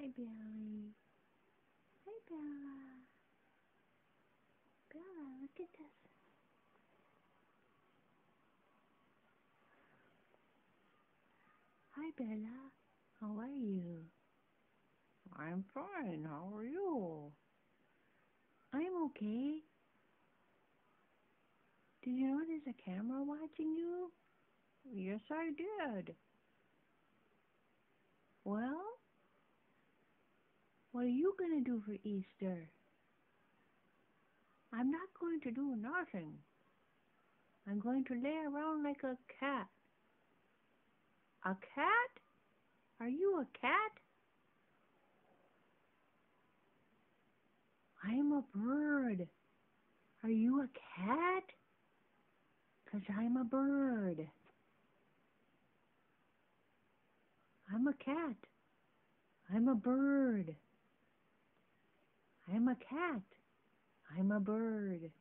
Hi, Billy. Hi, Bella. Bella, look at this. Hi, Bella. How are you? I'm fine. How are you? I'm okay. Did you know there's a camera watching you? Yes, I did. Well, what are you gonna do for Easter? I'm not going to do nothing. I'm going to lay around like a cat. A cat? Are you a cat? I'm a bird. Are you a cat? 'Cause I'm a bird. I'm a cat. I'm a bird. I'm a cat. I'm a bird.